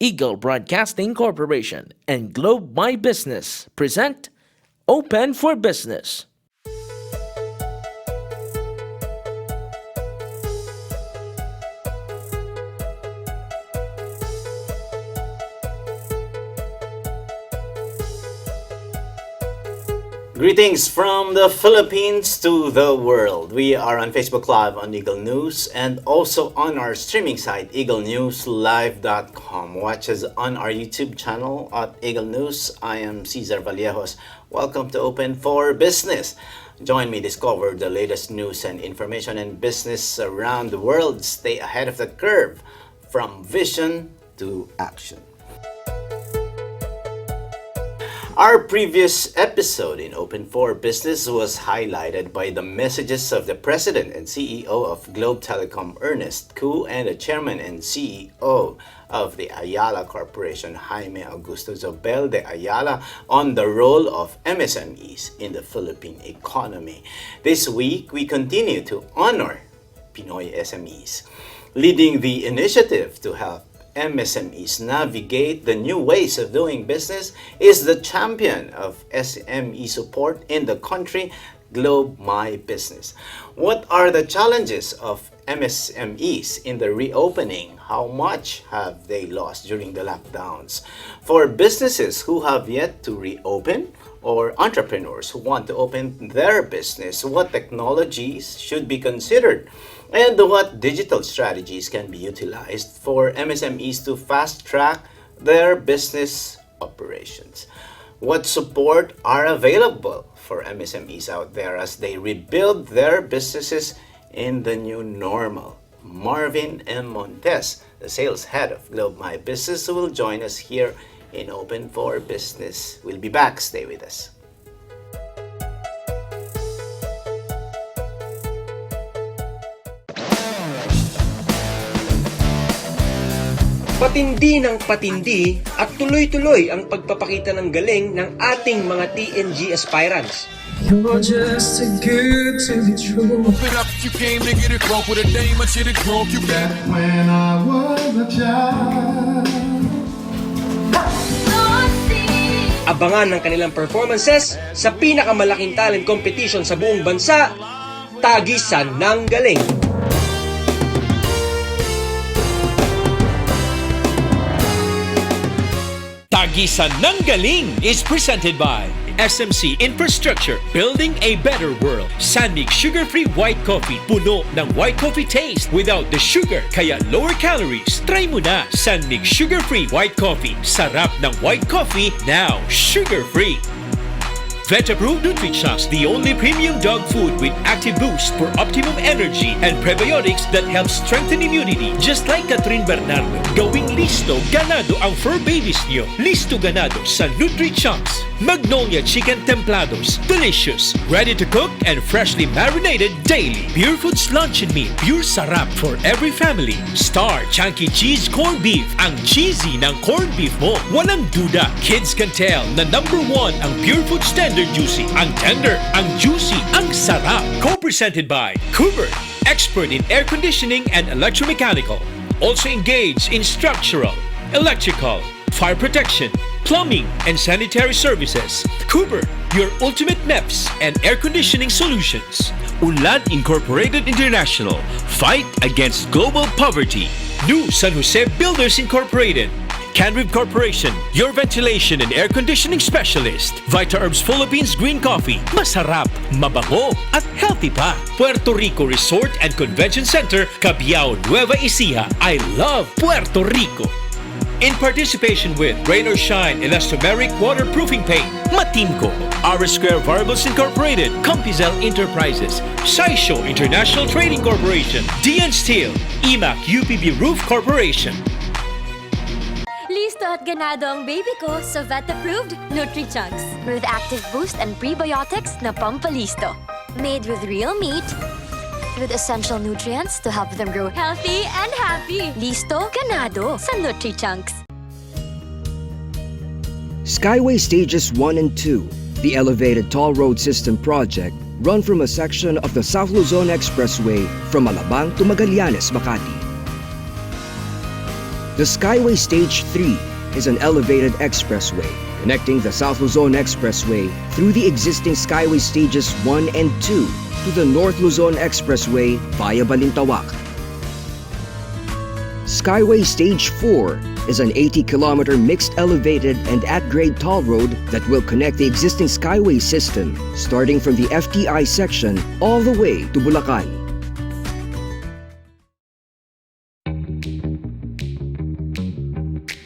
Eagle Broadcasting Corporation and Globe My Business present Open for Business. Greetings from the Philippines to the world. We are on Facebook Live on Eagle News and also on our streaming site eaglenewslive.com. Watch us on our YouTube channel at Eagle News. I am Cesar Vallejos. Welcome to Open for Business. Join me discover the latest news and information and business around the world. Stay ahead of the curve from vision to action. Our previous episode in Open for Business was highlighted by the messages of the President and CEO of Globe Telecom, Ernest Cu, and the Chairman and CEO of the Ayala Corporation, Jaime Augusto Zobel de Ayala, on the role of MSMEs in the Philippine economy. This week, we continue to honor Pinoy SMEs, leading the initiative to help MSMEs navigate the new ways of doing business is the champion of SME support in the country, Globe My Business. What are the challenges of MSMEs in the reopening? How much have they lost during the lockdowns? For businesses who have yet to reopen or entrepreneurs who want to open their business, what technologies should be considered? And what digital strategies can be utilized for MSMEs to fast-track their business operations? What support are available for MSMEs out there as they rebuild their businesses in the new normal? Marvin M. Montes, the sales head of Globe My Business, will join us here in Open for Business. We'll be back. Stay with us. Patindi ng patindi at tuloy-tuloy ang pagpapakita ng galing ng ating mga TNG aspirants. You're just too good to be true. Open up, you came to get it wrong with a dame, I should have drunk you back. When I was a child. Abangan ng kanilang performances sa pinakamalaking talent competition sa buong bansa, Tagisan ng Galing. Tagisan ng Galing is presented by SMC Infrastructure, building a better world. Sanmig sugar-free white coffee, puno ng white coffee taste without the sugar, kaya lower calories. Try mo na Sanmig sugar-free white coffee. Sarap ng white coffee, now sugar-free. Vet-approved Nutrichunks, the only premium dog food with active boost for optimum energy and prebiotics that help strengthen immunity. Just like Catherine Bernardo, gawing listo ganado ang fur babies niyo. Listo ganado sa Nutrichunks. Magnolia Chicken Templados, delicious, ready to cook and freshly marinated daily. PUREFOODS Luncheon Meat, pure sarap for every family. Star Chunky Cheese Corned Beef, ang cheesy ng corned beef mo. Walang duda, kids can tell na #1 ang PUREFOODS Tender Juicy. Ang tender, ang juicy, ang sarap. Co-presented by Cooper, expert in air conditioning and electromechanical. Also engaged in structural, electrical, fire protection, plumbing, and sanitary services. Cooper, your ultimate MEPS and air conditioning solutions. Unlad Incorporated International, fight against global poverty. New San Jose Builders Incorporated. Canrib Corporation, your ventilation and air conditioning specialist. Vita Herbs Philippines Green Coffee, masarap, mabango, at healthy pa. Puerto Rico Resort and Convention Center, Cabiao, Nueva Ecija. I love Puerto Rico. In participation with RainShine Elastomeric Waterproofing Paint, Matimco, R Square Variables Incorporated, Compizel Enterprises, Saisho International Trading Corporation, DN Steel, EMAC UPB Roof Corporation. Listo at ganado ang baby ko sa vet-approved Nutrichunks with active boost and prebiotics na pampalisto. Made with real meat, with essential nutrients to help them grow healthy and happy. Listo, ganado sa Nutrichunks. Skyway Stages 1 and 2, the elevated toll road system project, run from a section of the South Luzon Expressway from Alabang to Magallanes, Makati. The Skyway Stage 3 is an elevated expressway connecting the South Luzon Expressway through the existing Skyway Stages 1 and 2 to the North Luzon Expressway via Balintawak. Skyway Stage 4 is an 80-kilometer mixed elevated and at-grade toll road that will connect the existing Skyway system starting from the FTI section all the way to Bulacan.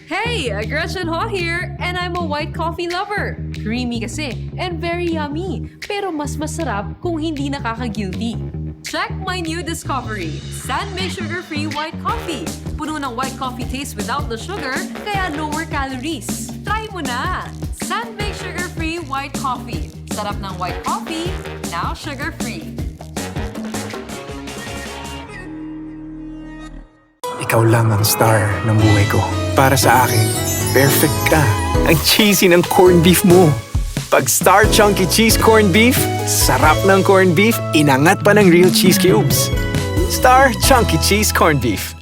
Hey, Gretchen Ho here, and I'm a white coffee lover. Creamy kasi, and very yummy. Pero mas masarap kung hindi nakaka-guilty. Check my new discovery, Sandmix Sugar-Free White Coffee. Puno ng white coffee taste without the sugar, kaya lower calories. Try mo na! Sandmix Sugar-Free White Coffee. Sarap ng white coffee, now sugar-free. Ikaw lang ang star ng buhay ko. Para sa akin, perfect ka. Ang cheesy ng corned beef mo. Pag Star Chunky Cheese Corned Beef, sarap ng corned beef, inangat pa ng real cheese cubes. Star Chunky Cheese Corned Beef.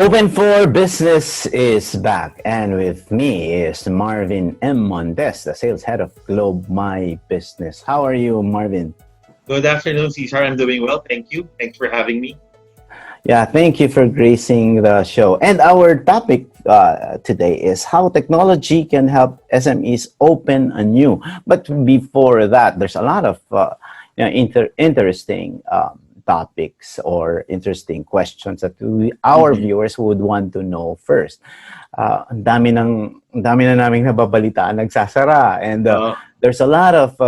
Open for Business is back, and with me is Marvin M. Montes, the sales head of Globe My Business. How are you, Marvin? Good afternoon, Cesar. I'm doing well. Thank you. Thanks for having me. Yeah, thank you for gracing the show. And our topic today is how technology can help SMEs open anew. But before that, there's a lot of interesting topics or interesting questions that our viewers would want to know first. Ang dami na naming nababalitaan nagsasara, and there's a lot of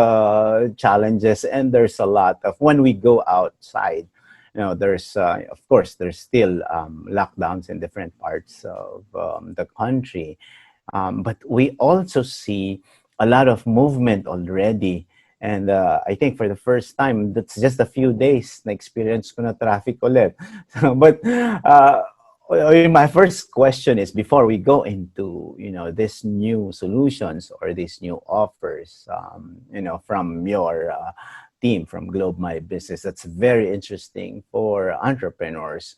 challenges, and there's a lot of, when we go outside, there's of course there's still lockdowns in different parts of the country, but we also see a lot of movement already. And I think for the first time, that's just a few days na experience ko na traffic ulit. But my first question is, before we go into these new solutions or these new offers, from your team from Globe My Business, that's very interesting for entrepreneurs.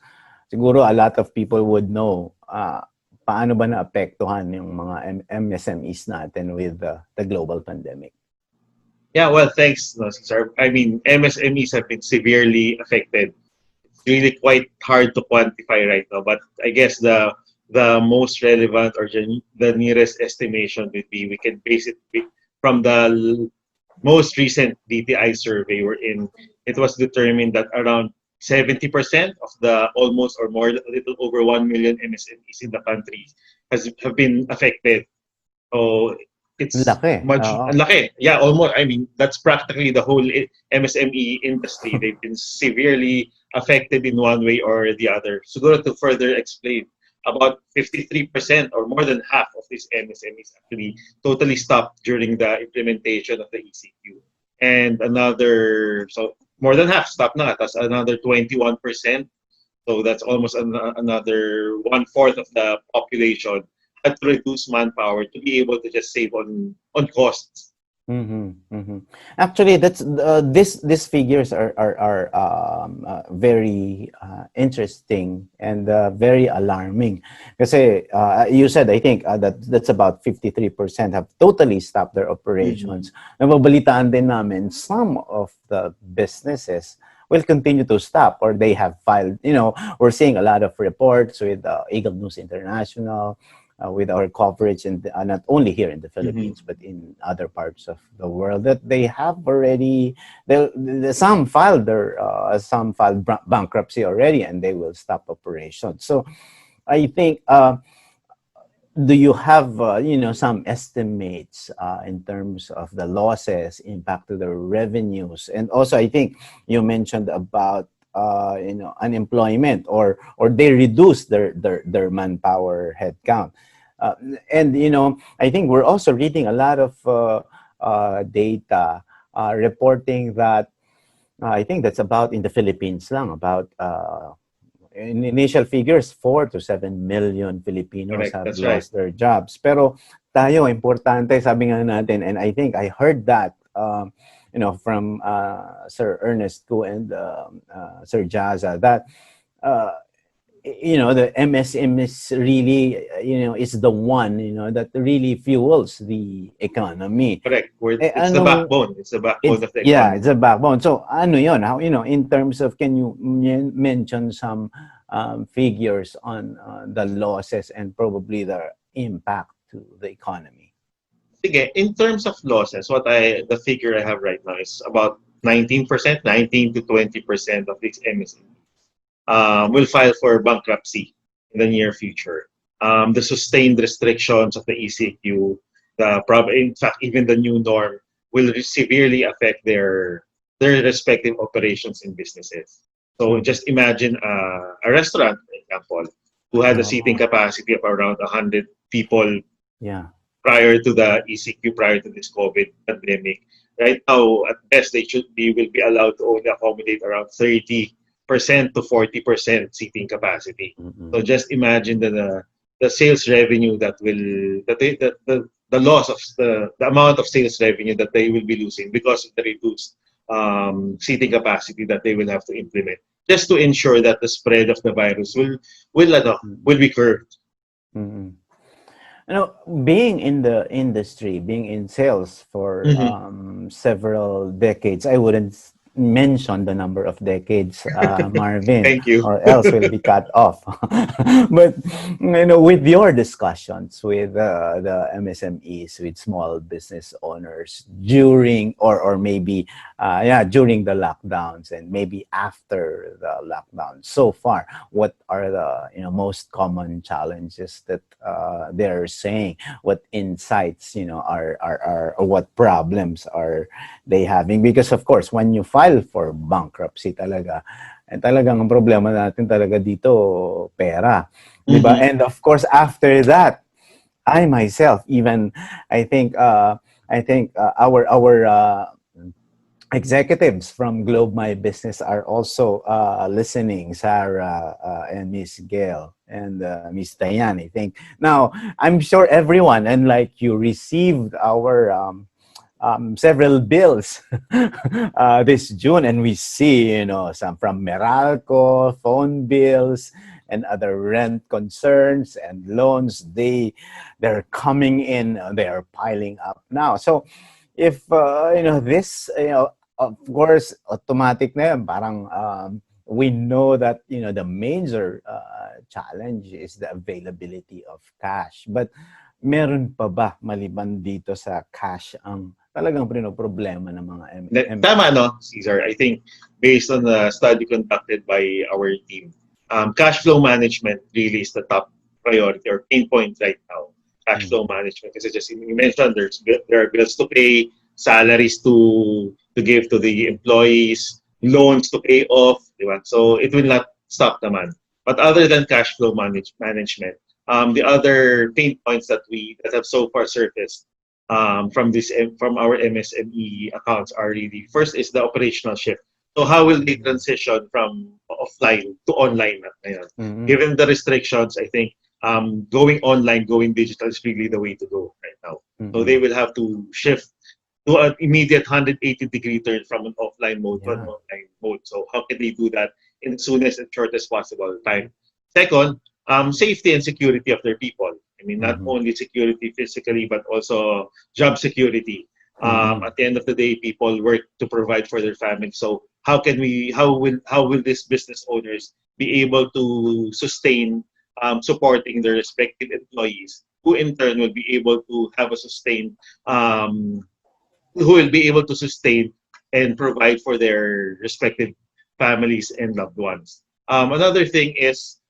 Siguro a lot of people would know paano ba naapektuhan yung mga MSMEs natin with the global pandemic. Yeah, well, thanks, Cesar. I mean, MSMEs have been severely affected. It's really quite hard to quantify right now, but I guess the most relevant or the nearest estimation would be, we can base it from the most recent DTI survey we're in. It was determined that around 70% of the almost or more, a little over 1 million MSMEs in the country have been affected. So it's laki. Much laki. Yeah, almost. I mean, that's practically the whole MSME industry. They've been severely affected in one way or the other. So, to further explain, about 53% or more than half of these MSMEs actually totally stopped during the implementation of the ECQ. And so more than half stopped na. That's another 21%. So that's almost another 1/4 of the population had to reduce manpower to be able to just save on costs. Actually, that's these figures are very interesting and very alarming. Kasi you said, I think that's about 53% have totally stopped their operations. Nababalitaan din namin, some of the businesses will continue to stop, or they have filed. We're seeing a lot of reports with Eagle News International, with our coverage, and not only here in the Philippines, but in other parts of the world, that they have already, some filed bankruptcy already, and they will stop operations. So I think, do you have some estimates in terms of the losses, impact to the revenues? And also, I think you mentioned about unemployment, or they reduce their manpower headcount. And I think we're also reading a lot of data reporting that I think that's about in the Philippines lang, about in initial figures, 4 to 7 million Filipinos Correct. have That's lost their jobs. Pero tayo, importante, sabi nga natin, and I think I heard that, from Sir Ernest Koo and Sir Jaza, that the MSM is really, is the one, that really fuels the economy. Correct. Eh, It's the backbone. It's the backbone of the economy. Yeah, it's a backbone. So, ano yun? How, in terms of, can you mention some figures on the losses and probably the impact to the economy? Again, in terms of losses, the figure I have right now is about 19%, 19 to 20% of these MSMEs will file for bankruptcy in the near future. The sustained restrictions of the ECQ, in fact, even the new norm, will severely affect their respective operations and businesses. So just imagine a restaurant, for example, who had a seating capacity of around 100 people prior to the ECQ, prior to this COVID pandemic. Right now, at best, will be allowed to only accommodate around 30% to 40% seating capacity. So just imagine the sales revenue the loss of the amount of sales revenue that they will be losing because of the reduced seating capacity that they will have to implement, just to ensure that the spread of the virus will be curbed. Being in the industry, being in sales for several decades, I wouldn't mention the number of decades, Marvin. Thank you. Or else we'll be cut off. But with your discussions with the MSMEs, with small business owners during or maybe during the lockdowns and maybe after the lockdown, so far, what are the most common challenges that they're saying? What insights are or what problems are they having? Because of course, when you file for bankruptcy talagang ang problema natin talaga dito pera, di ba? And of course after that, I myself even I think our executives from Globe My Business are also listening, Sarah and Miss Gail and Miss Diane, I think. Now, I'm sure everyone, and like you received our several bills this June, and we see some from Meralco, phone bills and other rent concerns and loans. They're coming in, they are piling up now. So if this of course automatic na yun, parang we know that the major challenge is the availability of cash, but meron pa ba maliban dito sa cash ang talagang problema ng mga Tama, no, Cesar? I think based on the study conducted by our team, cash flow management really is the top priority or pain point right now. Cash flow management, kasi just you mentioned there are bills to pay, salaries to give to the employees, loans to pay off, diba? So it will not stop naman. But other than cash flow management, the other pain points that have so far surfaced from our MSME accounts are really, first is the operational shift. So how will they transition from offline to online? Given the restrictions, I think going online, going digital is really the way to go right now. So they will have to shift to an immediate 180-degree turn from an offline mode to an online mode. So how can they do that in the soonest and shortest possible time? Second, safety and security of their people. I mean, not only security physically, but also job security. At the end of the day, people work to provide for their families. So how will these business owners be able to sustain supporting their respective employees, who in turn will be able to have a sustained, who will be able to sustain and provide for their respective families and loved ones. Another thing is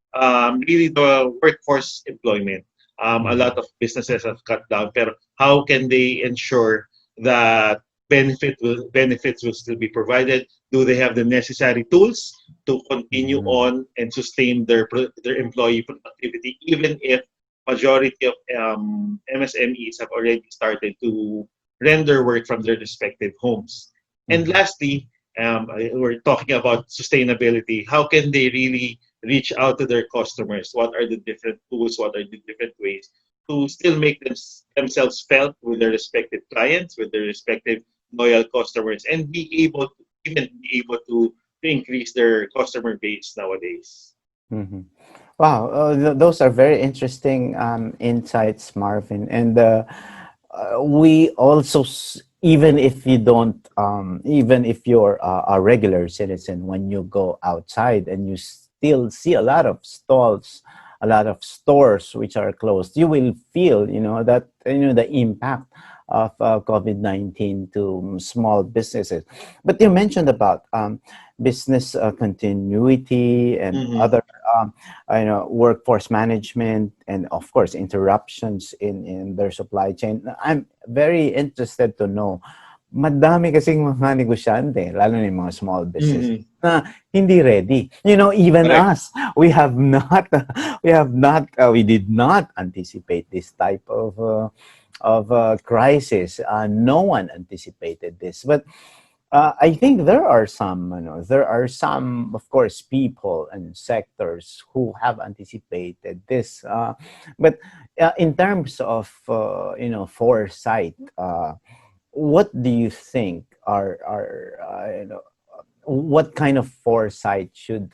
really the workforce employment. A lot of businesses have cut down, but how can they ensure that benefits will still be provided? Do they have the necessary tools to continue on and sustain their employee productivity, even if majority of MSMEs have already started to render work from their respective homes. And lastly, we're talking about sustainability. How can they really reach out to their customers? What are the different tools? What are the different ways to still make themselves felt with their respective clients, with their respective loyal customers, and even be able to increase their customer base nowadays? Wow, those are very interesting insights, Marvin. And we also, even if you don't, even if you're a regular citizen, when you go outside and you still see a lot of stalls, a lot of stores which are closed, you will feel, that, the impact of COVID-19 to small businesses. But you mentioned about business continuity and other, workforce management, and of course, interruptions in their supply chain. I'm very interested to know, madami kasing mga negosyante, lalo na yung mga small business, na hindi ready. Even us, we did not anticipate this type of crisis. No one anticipated this, but I think there are some, of course, people and sectors who have anticipated this. But in terms of, foresight, what do you think what kind of foresight should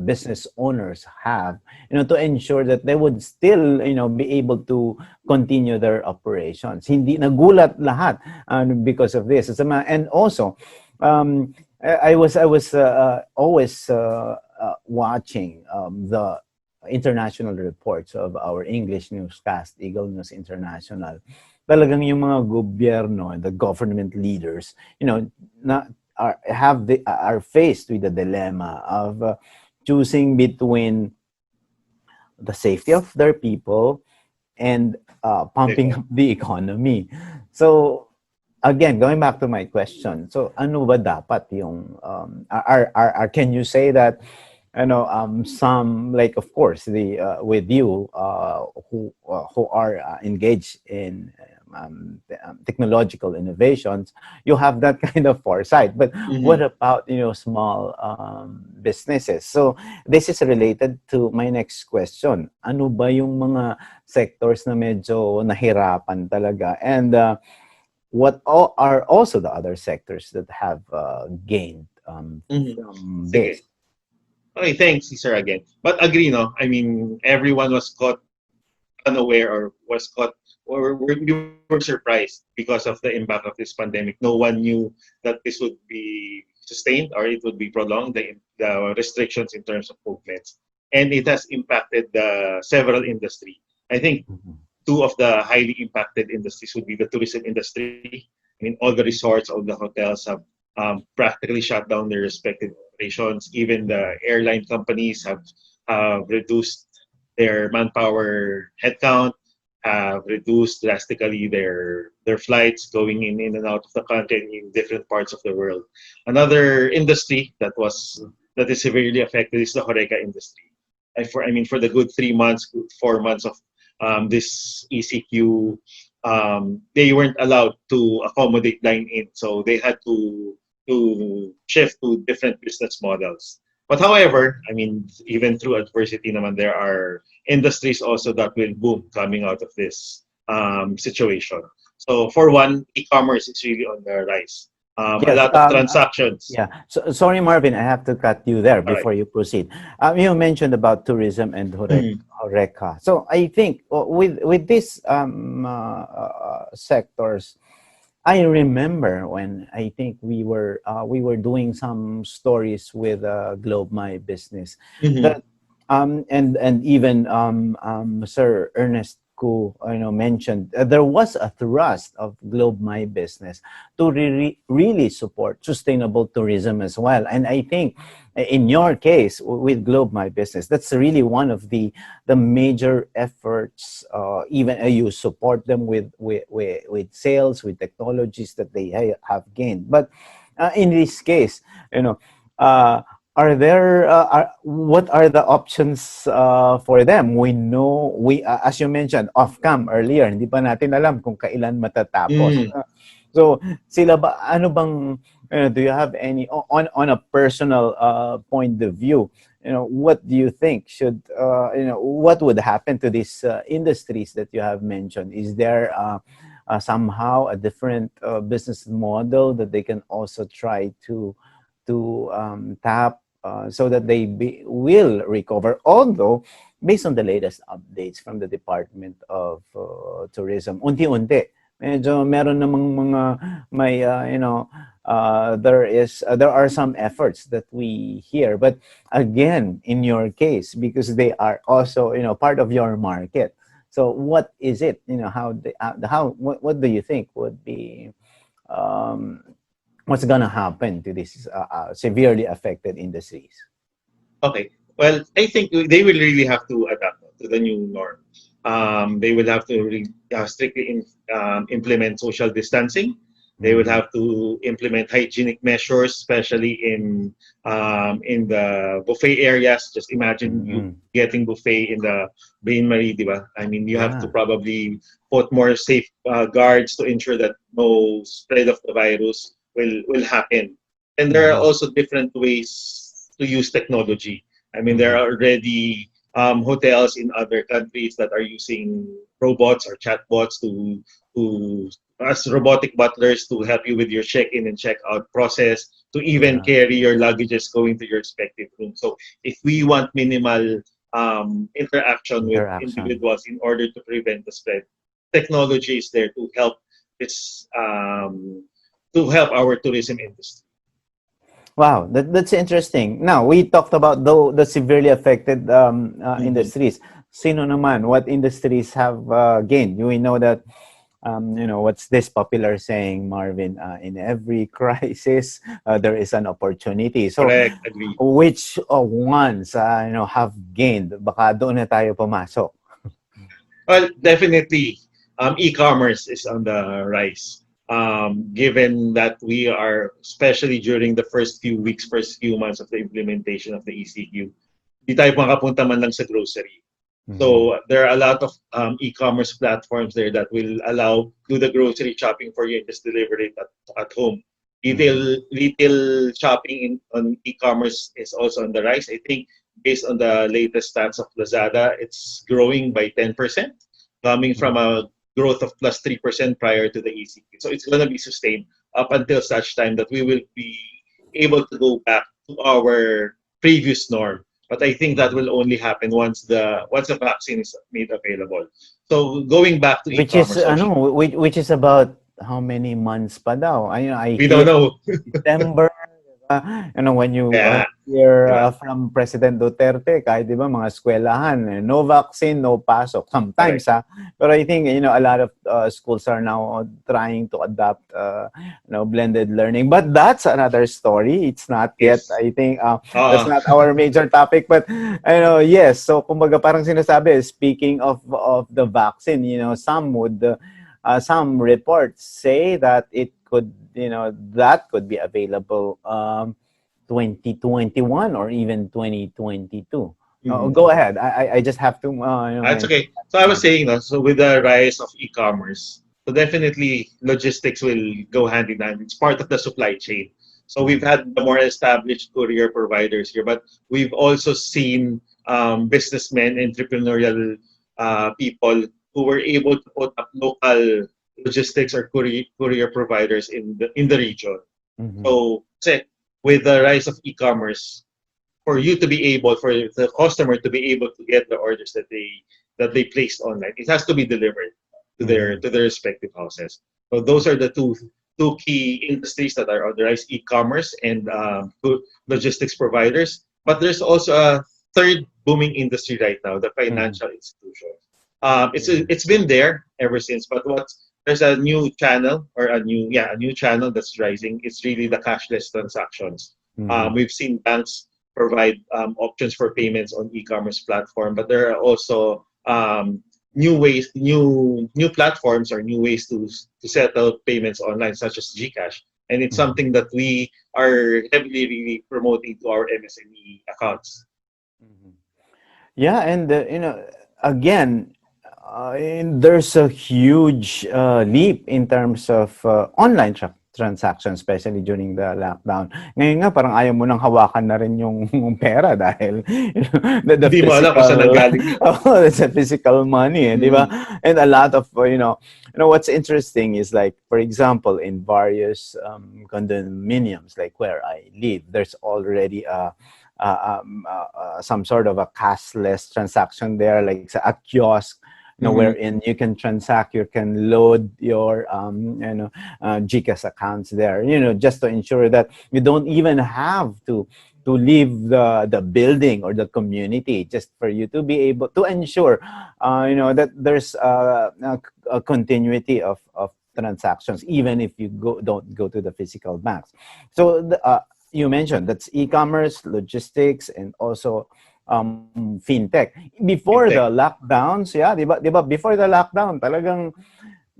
business owners have, to ensure that they would still, be able to continue their operations? Hindi nagulat lahat because of this. And also, I was always watching the international reports of our English newscast, Eagle News International. Talagang yung mga gobyerno and the government leaders, are faced with the dilemma of choosing between the safety of their people and pumping up the economy. So again, going back to my question, so ano ba dapat yung can you say that some, like, of course, the with you who are engaged in technological innovations, you have that kind of foresight. But what about small businesses? So this is related to my next question. Ano ba yung mga sectors na medyo nahirapan talaga? And what are also the other sectors that have gained from this? Okay, thanks, Cesar, again. But agree, no? I mean, everyone was caught unaware, or was caught, or we were surprised because of the impact of this pandemic. No one knew that this would be sustained or it would be prolonged, the restrictions in terms of movements. And it has impacted several industries. I think two of the highly impacted industries would be the tourism industry. I mean, all the resorts, all the hotels have practically shut down their respective operations. Even the airline companies have reduced their manpower headcount, have reduced drastically their flights going in and out of the country and in different parts of the world. Another industry that is severely affected is the HoReCa industry. For the good 3 months, 4 months of this ECQ, they weren't allowed to accommodate dine-in, so they had to shift to different business models. But however, even through adversity naman, there are industries also that will boom coming out of this situation. So for one, e-commerce is really on the rise. A lot of transactions. So, sorry, Marvin, I have to cut you there before you proceed. You mentioned about tourism and HoReCa. So I think with these sectors, I remember when I think we were doing some stories with Globe My Business, that and even Sir Ernest Koo mentioned there was a thrust of Globe My Business to really support sustainable tourism as well. And I think in your case with Globe My Business, that's really one of the major efforts. Even you support them with sales, with technologies that they have gained. But in this case, what are the options for them? We know, as you mentioned, off-cam earlier, hindi pa natin alam kung kailan matatapos. Mm. So, sila ba, ano bang, do you have any, on a personal point of view, what do you think what would happen to these industries that you have mentioned? Is there somehow a different business model that they can also try to tap so that they will recover? Although, based on the latest updates from the Department of Tourism, unti-unti, medyo meron namang mga may there are some efforts that we hear, but again, in your case, because they are also part of your market. So what is it? What do you think would be um, what's gonna happen to these severely affected industries? Okay. Well, I think they will really have to adapt to the new norm. They will have to strictly implement social distancing. They would have to implement hygienic measures, especially in the buffet areas. Just imagine you getting buffet in the Bain Marie, diba? I mean, you have to probably put more safe guards to ensure that no spread of the virus will happen. And there are also different ways to use technology. I mean, there are already hotels in other countries that are using robots or chatbots to as robotic butlers to help you with your check-in and check-out process, to even carry your luggages going to your respective room. So if we want minimal interaction with individuals in order to prevent the spread, technology is there to help this to help our tourism industry. Wow, that's interesting. Now, we talked about the severely affected industries. Sino naman? What industries have gained? We know that, what's this popular saying, Marvin? In every crisis, there is an opportunity. So, correct, agree. Which ones, have gained? Baka doon na tayo pumasok. Well, definitely, e-commerce is on the rise. Given that we are, especially during the first few months of the implementation of the ECQ, di tayo makapunta man lang sa grocery. So there are a lot of e-commerce platforms there that will allow do the grocery shopping for you and just deliver it at home. Retail shopping on e-commerce is also on the rise. I think based on the latest stats of Lazada, it's growing by 10%, coming from a growth of plus 3% prior to the ECQ. So it's going to be sustained up until such time that we will be able to go back to our previous norm. But I think that will only happen once the vaccine is made available. So going back to e-commerce, which is about how many months pa daw? We don't know. December. When you hear from President Duterte, kahit di ba mga eskwelahan, no vaccine, no pasok. Sometimes, pero I think a lot of schools are now trying to adopt blended learning. But that's another story. It's not yet, I think, that's not our major topic. But yes. So kumbaga parang sinasabi, speaking of the vaccine, some reports say that it could that could be available 2021 or even 2022. Go ahead. I just have to that's okay. So I was saying so with the rise of e-commerce, so definitely logistics will go hand in hand. It's part of the supply chain. So we've had the more established courier providers here, but we've also seen businessmen, entrepreneurial people who were able to put up local logistics or courier providers in the region. So with the rise of e-commerce, for the customer to be able to get the orders that they placed online, it has to be delivered to their respective houses. So those are the two key industries that are on the rise: e-commerce and logistics providers. But there's also a third booming industry right now, the financial institutions. It's been there ever since, but there's a new channel that's rising. It's really the cashless transactions. We've seen banks provide options for payments on e-commerce platform, but there are also new platforms or new ways to settle payments online, such as GCash. And it's something that we are heavily really promoting to our MSME accounts. Yeah, and again, there's a huge leap in terms of online transactions, especially during the lockdown. Ngayon nga, parang ayaw mo nang hawakan na rin yung pera dahil the Hindi mo alam kung saan physical, nanggaling yun. oh, it's a physical money, di ba? And a lot of, what's interesting is like, for example, in various condominiums, like where I live, there's already some sort of a cashless transaction there, like a kiosk, wherein you can transact, you can load your GCash accounts there, just to ensure that you don't even have to leave the building or the community, just for you to be able to ensure that there's a continuity of transactions, even if you don't go to the physical banks. So you mentioned that's e-commerce, logistics, and also fintech. Before the lockdowns, yeah, di ba before the lockdown, talagang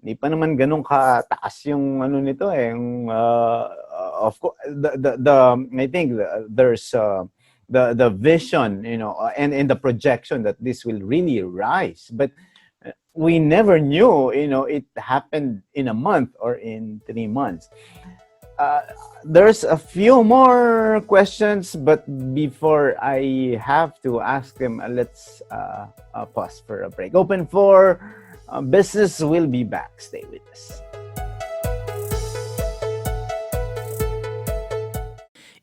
di pa naman ganun kataas yung ano nito yung of course I think there's the vision, and in the projection that this will really rise, but we never knew, it happened in a month or in 3 months. There's a few more questions, but before I have to ask them, let's pause for a break. Open for Business will be back. Stay with us.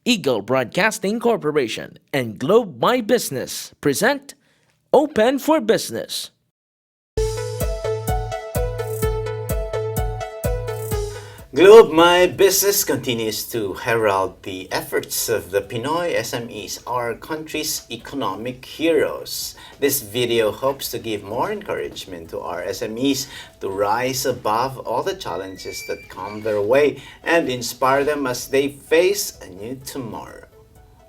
Eagle Broadcasting Corporation and Globe My Business present Open for Business. Globe My Business continues to herald the efforts of the Pinoy SMEs, our country's economic heroes. This video hopes to give more encouragement to our SMEs to rise above all the challenges that come their way and inspire them as they face a new tomorrow.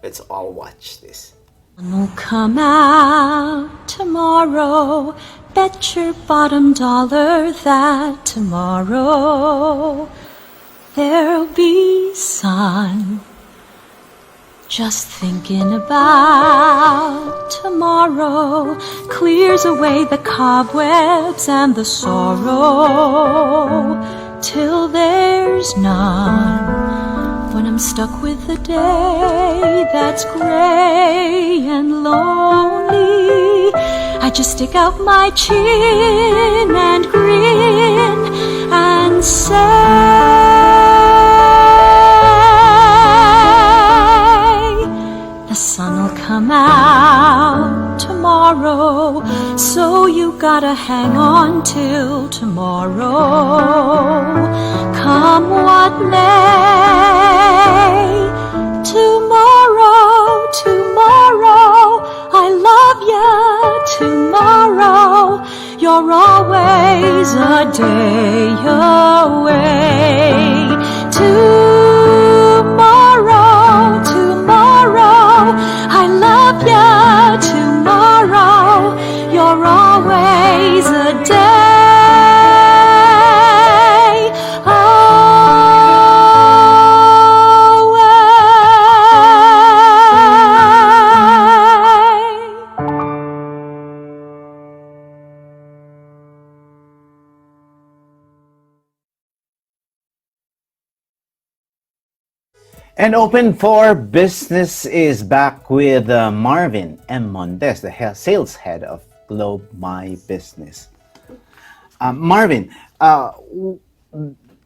Let's all watch this. Will come out tomorrow. Bet your bottom dollar that tomorrow there'll be sun. Just thinking about tomorrow clears away the cobwebs and the sorrow till there's none. When I'm stuck with a day that's gray and lonely, I just stick out my chin and grin and say, the sun'll come out tomorrow, so you gotta hang on till tomorrow. Come what may, tomorrow, tomorrow, I love you tomorrow. You're always a day away. Tomorrow, tomorrow, I love you tomorrow. You're always a day away. And Open for Business is back with Marvin M. Montes, the sales head of Globe My Business. Marvin,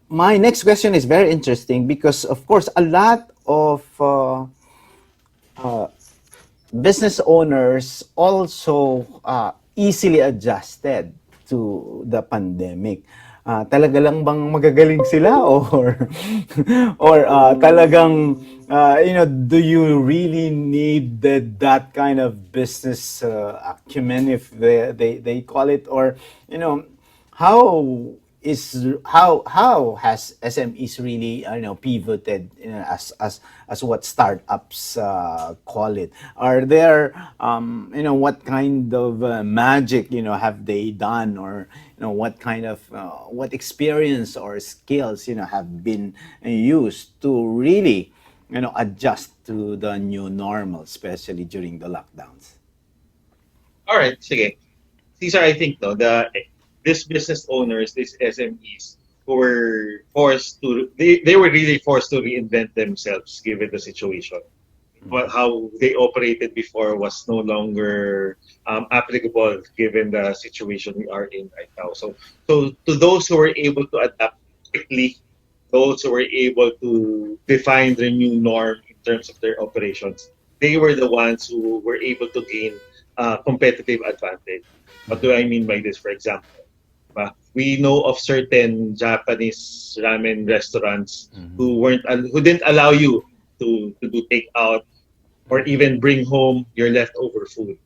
my next question is very interesting because, of course, a lot of business owners also easily adjusted to the pandemic. Talaga lang bang magagaling sila or talagang do you really need that kind of business acumen, if they call it, or how how has SMEs really pivoted, as what startups call it? Are there what kind of magic have they done, or what kind of what experience or skills have been used to really adjust to the new normal, especially during the lockdowns? All right, sige. These are, I think, no, these business owners, these SMEs, who were forced to, they were really forced to reinvent themselves given the situation. But how they operated before was no longer applicable given the situation we are in right now. So to those who were able to adapt quickly, those who were able to define the new norm in terms of their operations, they were the ones who were able to gain competitive advantage. What do I mean by this? For example, we know of certain Japanese ramen restaurants who didn't allow you to do takeout or even bring home your leftover food.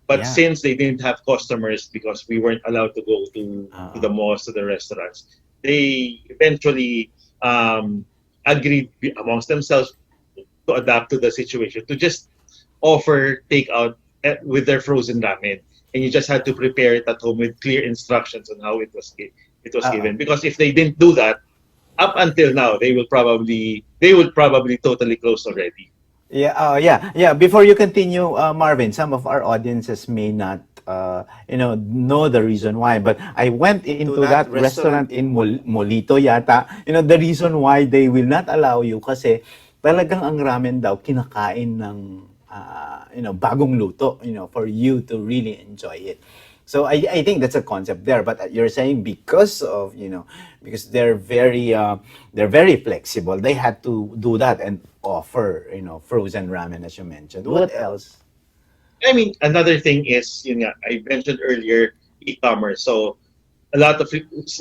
But Yeah. since they didn't have customers because we weren't allowed to go to the malls, to the restaurants, they eventually agreed amongst themselves to adapt to the situation, to just offer takeout with their frozen ramen. And you just had to prepare it at home with clear instructions on how it was Uh-uh. given. Because if they didn't do that, up until now, they would probably totally close already. Yeah, yeah. Before you continue, Marvin, some of our audiences may not, know the reason why. But I went into that restaurant in Molito yata. The reason why they will not allow you kasi talagang ang ramen daw kinakain ng, bagong luto, for you to really enjoy it. So I think that's a concept there, but you're saying because they're very flexible, they had to do that and offer frozen ramen, as you mentioned. What else? I mean, another thing is, I mentioned earlier, e-commerce. So a lot of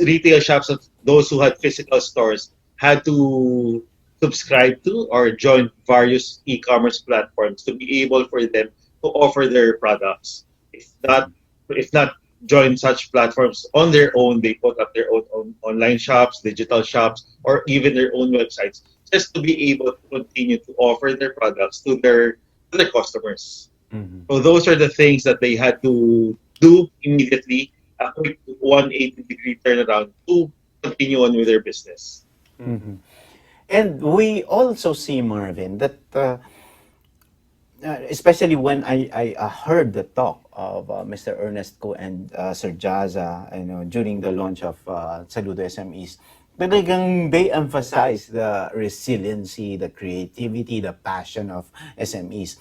retail shops, of those who had physical stores, had to subscribe to or join various e-commerce platforms to be able for them to offer their products. If not, if not join such platforms on their own, they put up their own online shops, digital shops, or even their own websites, just to be able to continue to offer their products to their customers. Mhm. So those are the things that they had to do immediately, a quick 180-degree turnaround to continue on with their business. Mhm. And we also see, Marvin, that especially when I heard the talk of Mr. Ernest Ko and Sir Jaza, during the launch of Saludo SMEs, talagang they emphasize the resiliency, the creativity, the passion of SMEs.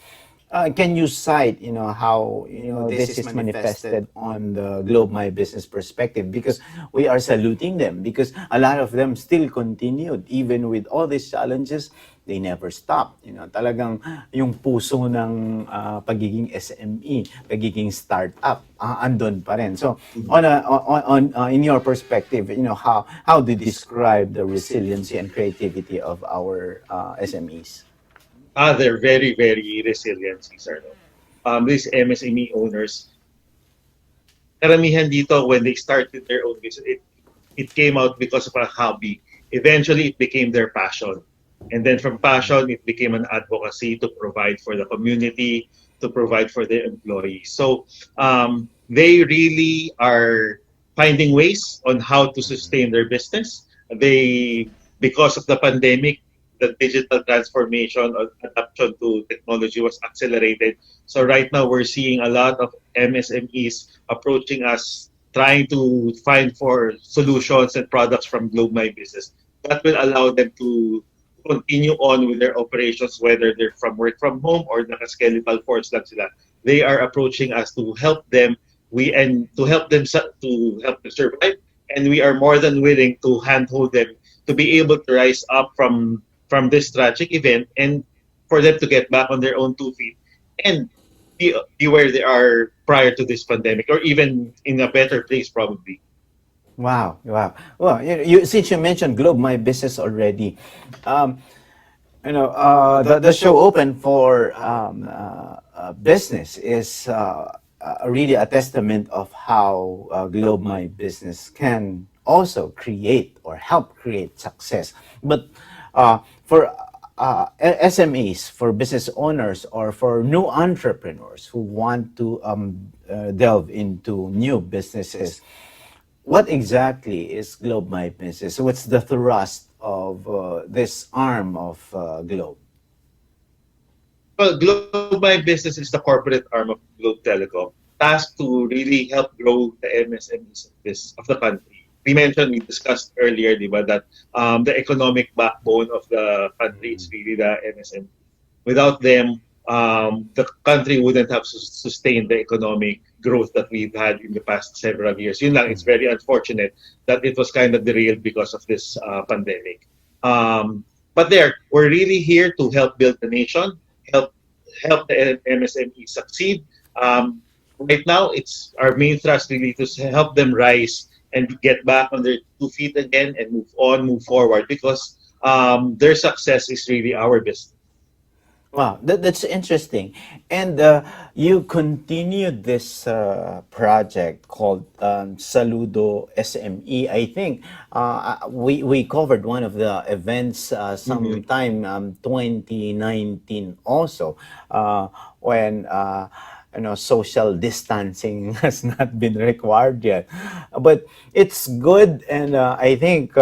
Can you cite, how this is manifested on the Globe My Business perspective? Because we are saluting them because a lot of them still continued even with all these challenges. They never stopped. Talagang yung puso ng pagiging SME, pagiging startup, andun pa rin. So in your perspective, how do you describe the resiliency and creativity of our SMEs? They're very, very resilient, sir. These MSME owners, karamihan dito, when they started their own business, it came out because of a hobby. Eventually, it became their passion. And then from passion, it became an advocacy to provide for the community, to provide for their employees. So they really are finding ways on how to sustain their business. Because of the pandemic, the digital transformation or adaptation to technology was accelerated. So right now, we're seeing a lot of MSMEs approaching us, trying to find for solutions and products from Globe My Business that will allow them to continue on with their operations, whether they're from work from home or naka-skeletal force lang sila. They are approaching us to help them. To help them survive, and we are more than willing to handhold them to be able to rise up from this tragic event and for them to get back on their own 2 feet and be where they are prior to this pandemic or even in a better place probably. Wow, wow. Well, since you mentioned Globe My Business already, um, the show Open for Business is really a testament of how Globe My Business can also create or help create success. But for SMEs, for business owners, or for new entrepreneurs who want to delve into new businesses, what exactly is Globe My Business? What's the thrust of this arm of Globe? Well, Globe My Business is the corporate arm of Globe Telecom, tasked to really help grow the MSMEs of the country. We discussed earlier, diba, that the economic backbone of the country is really the MSME. Without them, the country wouldn't have sustained the economic growth that we've had in the past several years. Yun lang, it's very unfortunate that it was kind of derailed because of this pandemic. But we're really here to help build the nation, help the MSME succeed. Right now, it's our main thrust really to help them rise and get back on their 2 feet again and move forward, because their success is really our business. Wow, that's interesting. And you continued this project called Saludo SME. I think we covered one of the events sometime 2019 also, when social distancing has not been required yet. But it's good, and I think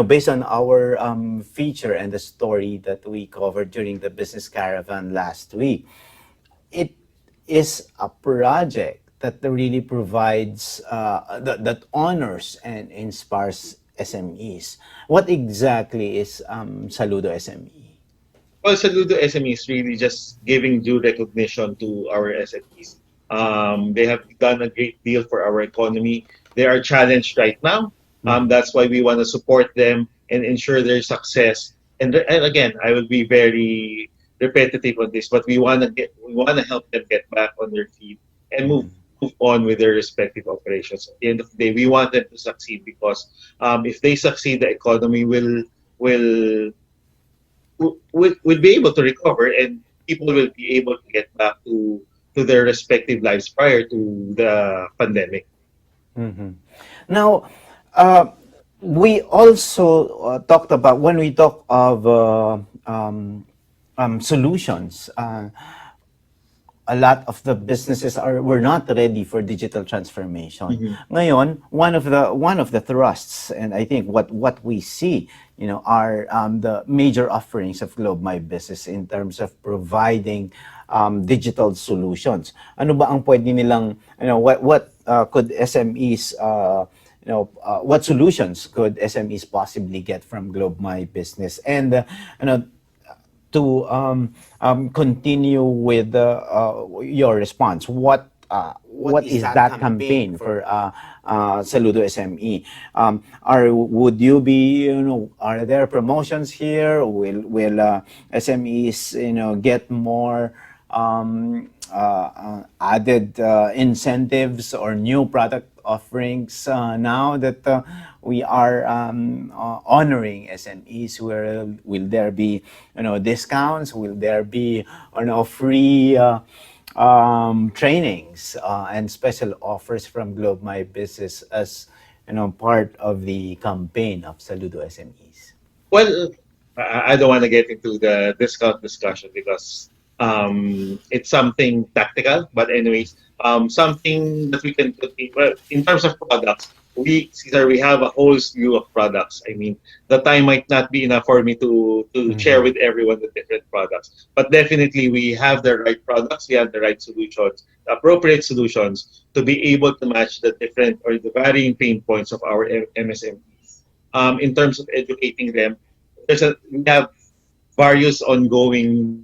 based on our feature and the story that we covered during the Business Caravan last week, it is a project that really provides that honors and inspires SMEs. What exactly is Saludo SME? Well, Saludo SME is really just giving due recognition to our SMEs. They have done a great deal for our economy. They are challenged right now. That's why we want to support them and ensure their success. And again, I will be very repetitive on this, but we want to help them get back on their feet and move on with their respective operations. At the end of the day, we want them to succeed, because if they succeed, the economy will be able to recover, and people will be able to get back to their respective lives prior to the pandemic. Now, we also talked about, when we talk of solutions, a lot of the businesses were not ready for digital transformation. Ngayon, one of the thrusts, and I think what we see, are the major offerings of Globe My Business in terms of providing digital solutions. Ano ba ang pwede nilang, what could SMEs, what solutions could SMEs possibly get from Globe My Business? And to continue with your response, what is that campaign for Saludo SME? Would you be, are there promotions here? Will SMEs, get more added incentives or new product offerings now that we are honoring SMEs? Will there be discounts? Will there be free trainings and special offers from Globe My Business as part of the campaign of Saludo SMEs? Well, I don't want to get into the discount discussion, because it's something tactical. But anyways, something that we can put in terms of products, we have a whole slew of products. I mean, the time might not be enough for me to share with everyone the different products, but definitely we have the right products, we have the right solutions, the appropriate solutions to be able to match the different or the varying pain points of our MSMEs. In terms of educating them, we have various ongoing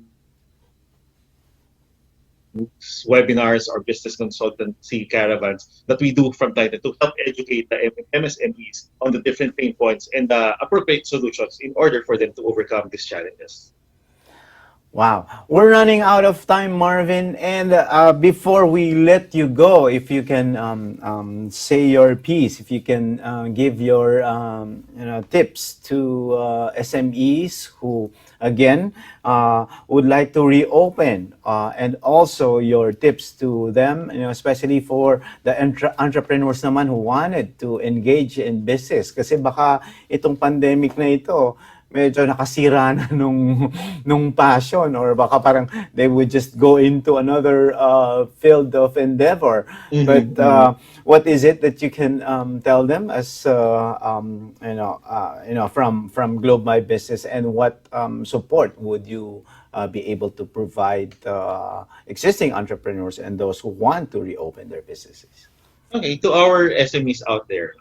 webinars or business consultancy caravans that we do from time to time to help educate the MSMEs on the different pain points and the appropriate solutions in order for them to overcome these challenges. Wow, we're running out of time, Marvin. And before we let you go, if you can say your piece, if you can give your tips to SMEs who, again, would like to reopen, and also your tips to them, especially for the entrepreneurs naman who wanted to engage in business. Kasi baka itong pandemic na ito, medyo nakasira na nung passion, or baka parang they would just go into another field of endeavor. But what is it that you can tell them as from Globe My Business, and what support would you be able to provide existing entrepreneurs and those who want to reopen their businesses? Okay, to our SMEs out there,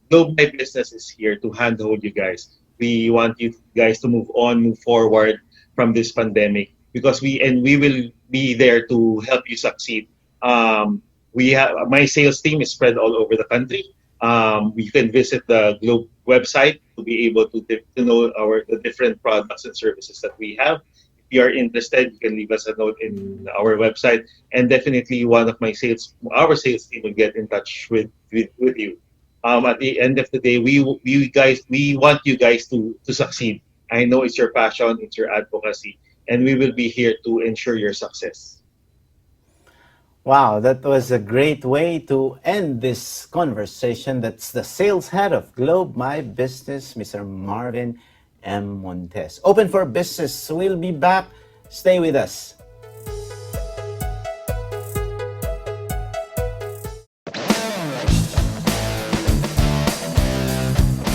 Globe My Business is here to handhold you guys. We want you guys to move on, move forward from this pandemic, because we will be there to help you succeed. We have my sales team is spread all over the country. You can visit the Globe website to be able to know the different products and services that we have. If you are interested, you can leave us a note in our website, and definitely our sales team will get in touch with you. At the end of the day, we want you guys to succeed. I know it's your passion, it's your advocacy, and we will be here to ensure your success. Wow, that was a great way to end this conversation. That's the sales head of Globe My Business, Mr. Marvin M. Montes. Open for Business. We'll be back. Stay with us.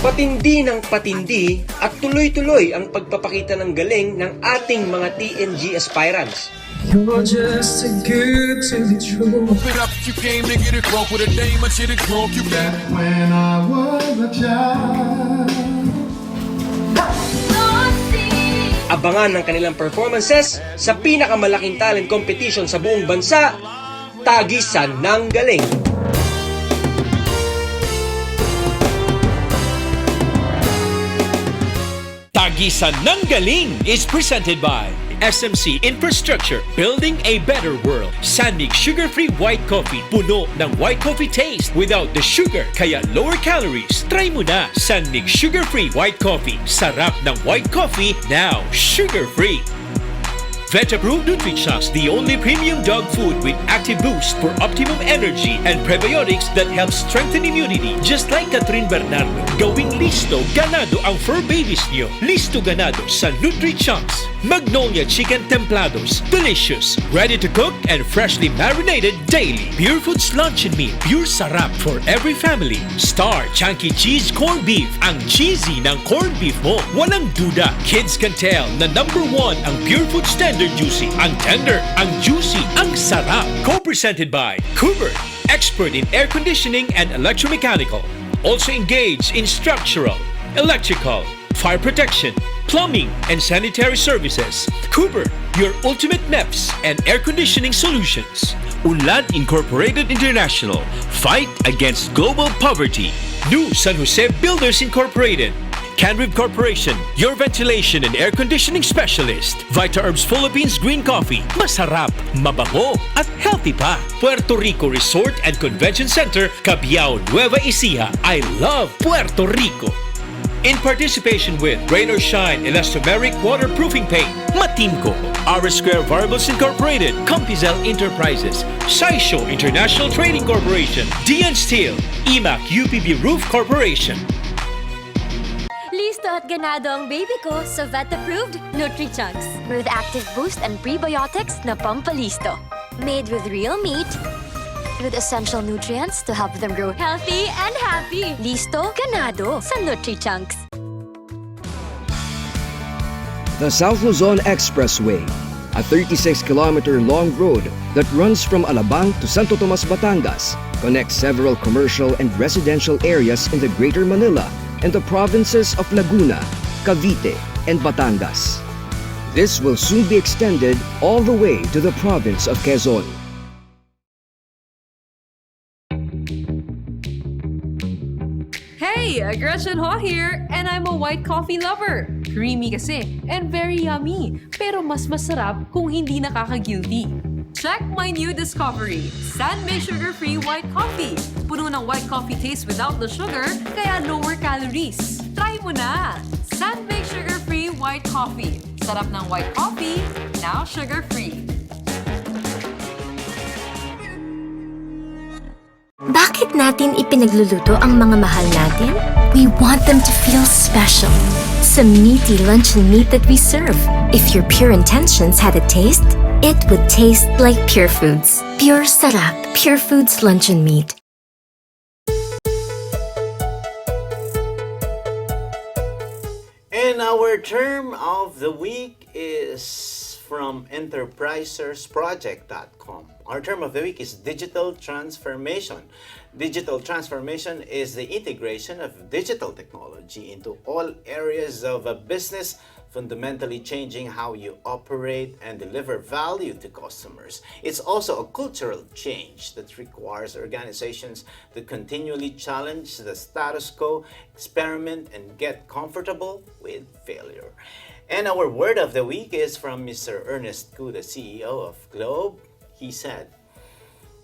Patindi ng patindi at tuloy-tuloy ang pagpapakita ng galing ng ating mga TNG aspirants. You're just too good to be true. Open up, you came to get it drunk with a dame, and shit it drunk, you got it. When I was a child. Abangan ng kanilang performances sa pinakamalaking talent competition sa buong bansa, Tagisan ng Galing. Tagisan ng Galing is presented by SMC Infrastructure, building a better world. Sanmig sugar-free white coffee, puno ng white coffee taste without the sugar, kaya lower calories. Try mo na Sanmig sugar-free white coffee. Sarap ng white coffee, now sugar-free. Vet-approved NutriChocs, the only premium dog food with active boost for optimum energy and prebiotics that help strengthen immunity. Just like Catherine Bernardo, gawing listo, ganado ang fur babies niyo. Listo ganado sa NutriChocs. Magnolia Chicken Templados, delicious, ready to cook and freshly marinated daily. PUREFOODS Luncheon Meat, pure sarap for every family. Star Chunky Cheese Corned Beef, ang cheesy ng corned beef mo. Walang duda, kids can tell na #1 ang PUREFOODS Tender Juicy. Ang tender, ang juicy, ang sarap. Co-presented by Cooper, expert in air conditioning and electromechanical. Also engaged in structural, electrical, fire protection, plumbing, and sanitary services. Cooper, your ultimate MEPS and air conditioning solutions. Unlad Incorporated International, fight against global poverty. New San Jose Builders Incorporated. Canrib Corporation, your ventilation and air conditioning specialist. Vita Herbs Philippines Green Coffee, masarap, mabango, at healthy pa. Puerto Rico Resort and Convention Center, Cabiao, Nueva Ecija. I love Puerto Rico. In participation with RainShine Elastomeric Waterproofing Paint, Matimco, R Square Variables Incorporated, Compizel Enterprises, Saisho International Trading Corporation, DN Steel, EMAC UPB Roof Corporation. Listo at ganado ang baby ko sa vet-approved NutriChocs. With active boost and prebiotics na pampalisto. Made with real meat, with essential nutrients to help them grow healthy and happy. Listo, ganado sa NutriChunks. The South Luzon Expressway, a 36-kilometer long road that runs from Alabang to Santo Tomas, Batangas, connects several commercial and residential areas in the Greater Manila and the provinces of Laguna, Cavite, and Batangas. This will soon be extended all the way to the province of Quezon. Hey, Gretchen Ho here, and I'm a white coffee lover. Creamy kasi and very yummy, pero mas masarap kung hindi nakaka-guilty. Check my new discovery, Sandmix Sugar-Free White Coffee. Puno ng white coffee taste without the sugar, kaya lower calories. Try mo na! Sandmix Sugar-Free White Coffee. Sarap ng white coffee, now sugar-free. Bakit natin ipinagluluto ang mga mahal natin? We want them to feel special. Some meaty luncheon meat that we serve. If your pure intentions had a taste, it would taste like PUREFOODS. Pure sarap, PUREFOODS luncheon meat. And our term of the week is from enterprisersproject.com. Our term of the week is digital transformation. Digital transformation is the integration of digital technology into all areas of a business, fundamentally changing how you operate and deliver value to customers. It's also a cultural change that requires organizations to continually challenge the status quo, experiment, and get comfortable with failure. And our word of the week is from Mr. Ernest Koo, the CEO of Globe. He said,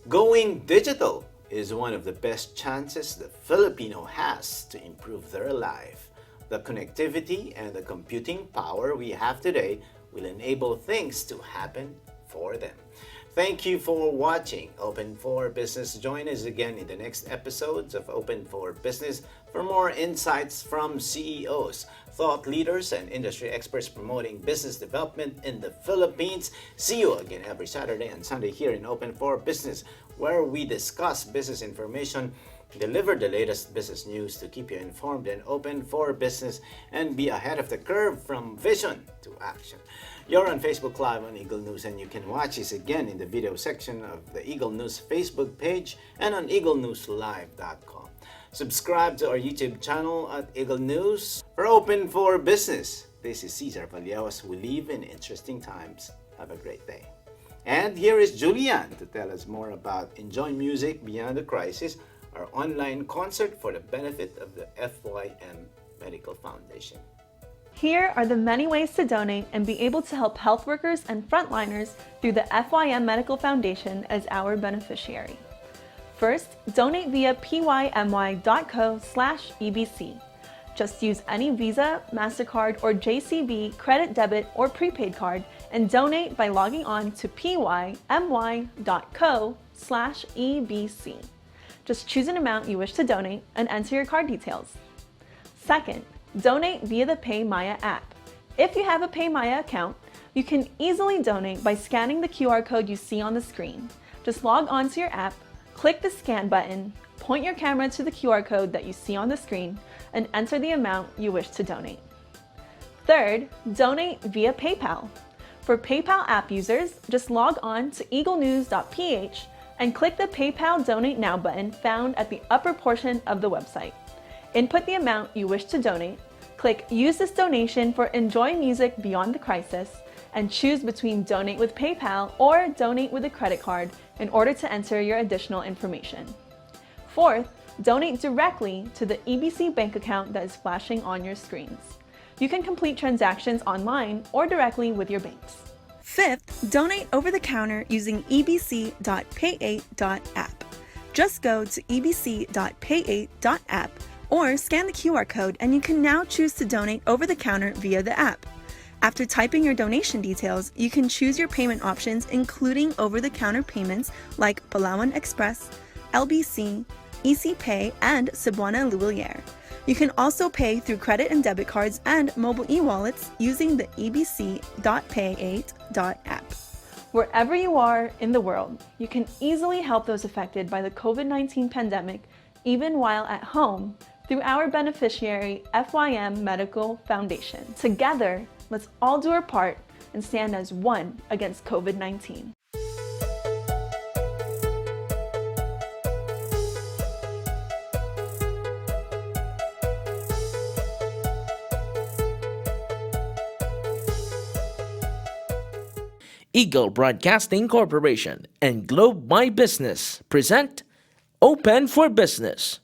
"Going digital is one of the best chances the Filipino has to improve their life. The connectivity and the computing power we have today will enable things to happen for them." Thank you for watching Open for Business. Join us again in the next episodes of Open for Business for more insights from CEOs, thought leaders, and industry experts promoting business development in the Philippines. See you again every Saturday and Sunday here in Open for Business, where we discuss business information, deliver the latest business news to keep you informed and open for business, and be ahead of the curve from vision to action. You're on Facebook Live on Eagle News, and you can watch us again in the video section of the Eagle News Facebook page and on eaglenewslive.com. Subscribe to our YouTube channel at Eagle News. For Open for Business, this is Cesar Valleos. We live in interesting times. Have a great day. And here is Julian to tell us more about Enjoy Music Beyond the Crisis, our online concert for the benefit of the FYM Medical Foundation. Here are the many ways to donate and be able to help health workers and frontliners through the FYM Medical Foundation as our beneficiary. First, donate via pymy.co/EBC. Just use any Visa, MasterCard, or JCB credit, debit, or prepaid card and donate by logging on to pymy.co/EBC. Just choose an amount you wish to donate and enter your card details. Second, donate via the PayMaya app. If you have a PayMaya account, you can easily donate by scanning the QR code you see on the screen. Just log on to your app, click the scan button, point your camera to the QR code that you see on the screen, and enter the amount you wish to donate. Third, donate via PayPal. For PayPal app users, just log on to eaglenews.ph and click the PayPal Donate Now button found at the upper portion of the website. Input the amount you wish to donate, click Use this donation for Enjoy Music Beyond the Crisis, and choose between Donate with PayPal or Donate with a credit card in order to enter your additional information. Fourth, donate directly to the EBC bank account that is flashing on your screens. You can complete transactions online or directly with your banks. Fifth, donate over the counter using ebc.pay8.app. Just go to ebc.pay8.app or scan the QR code and you can now choose to donate over the counter via the app. After typing your donation details, you can choose your payment options including over-the-counter payments like Palawan Express, LBC, ECPay, and Cebuana Luwilier. You can also pay through credit and debit cards and mobile e-wallets using the ebc.pay8.app. Wherever you are in the world, you can easily help those affected by the COVID-19 pandemic, even while at home, through our beneficiary, FYM Medical Foundation. Together, let's all do our part and stand as one against COVID-19. Eagle Broadcasting Corporation and Globe My Business present Open for Business.